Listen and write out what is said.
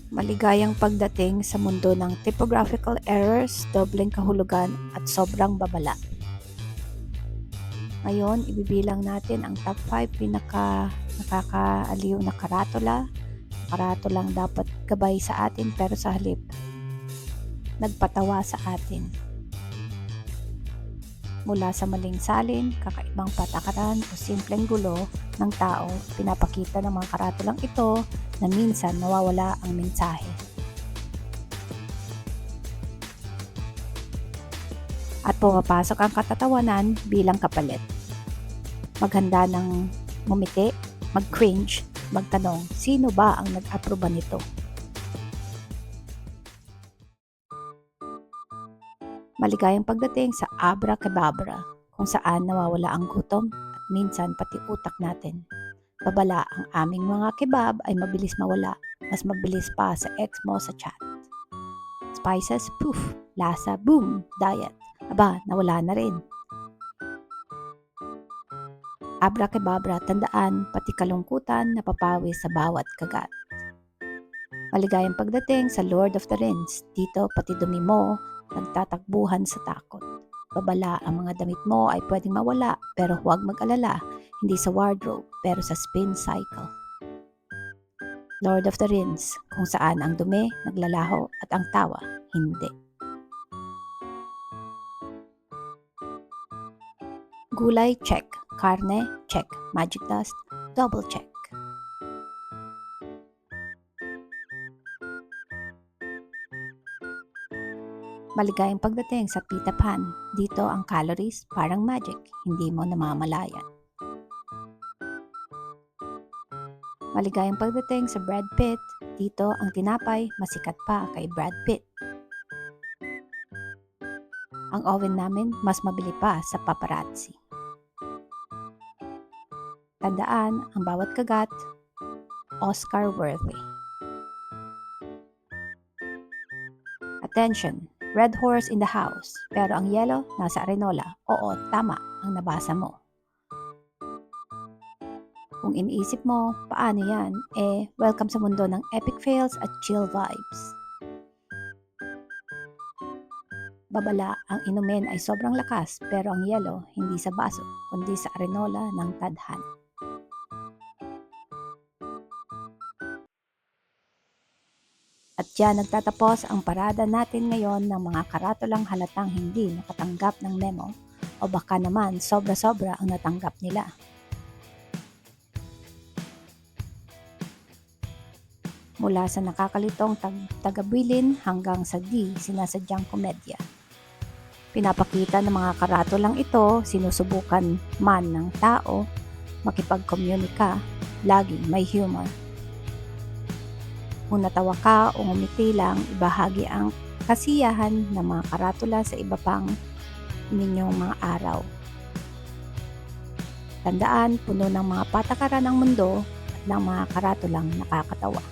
Maligayang pagdating sa mundo ng typographical errors, dobleng kahulugan at sobrang babala. Ngayon, ibibilang natin ang top 5 nakakaaliw na karatula. Karatulang dapat gabay sa atin pero sa halip nagpatawa sa atin. Mula sa maling salin, kakaibang patakaran o simpleng gulo ng tao, pinapakita ng mga karatulang ito na minsan nawawala ang mensahe. At pumapasok ang katatawanan bilang kapalit. Maghanda ng ngumiti, mag-cringe, magtanong, sino ba ang nag-aproba nito? Maligayang pagdating sa Abracadabra, kung saan nawawala ang gutom at minsan pati utak natin. Babala, ang aming mga kebab ay mabilis mawala, mas mabilis pa sa ex mo sa chat. Spices, poof, lasa, boom, diet. Aba, nawala na rin. Abracadabra, tandaan, pati kalungkutan napapawi sa bawat kagat. Maligayang pagdating sa Lord of the Rings, dito pati dumi mo nagtatakbuhan sa takot. Babala, ang mga damit mo ay pwedeng mawala pero huwag mag-alala, hindi sa wardrobe pero sa spin cycle. Lord of the Rings, kung saan ang dumi naglalaho at ang tawa hindi. Gulay, check. Karne, check. Magic dust, double check. Maligayang pagdating sa pita pan. Dito ang calories parang magic, hindi mo namamalayan. Maligayang pagdating sa Brad Pitt. Dito ang tinapay masikat pa kay Brad Pitt. Ang oven namin mas mabili pa sa paparazzi. Tandaan, ang bawat kagat, Oscar worthy. Attention! Red horse in the house, pero ang yellow nasa Arenola. Oo, tama ang nabasa mo. Kung iniisip mo, paano yan? Welcome sa mundo ng epic fails at chill vibes. Babala, ang inumin ay sobrang lakas, pero ang yellow hindi sa baso, kundi sa Arenola ng tadhana. At diyan nagtatapos ang parada natin ngayon ng mga karatulang halatang hindi nakatanggap ng memo o baka naman sobra-sobra ang natanggap nila. Mula sa nakakalitong tagabilin hanggang sa di sinasadyang komedya. Pinapakita ng mga karatulang ito, sinusubukan man ng tao, makipag-komunika, laging may humor. Kung natawa ka o ngumiti lang, ibahagi ang kasiyahan ng mga karatula sa iba pang ninyong mga araw. Tandaan, puno ng mga patakaran ng mundo at ng mga karatulang nakakatawa.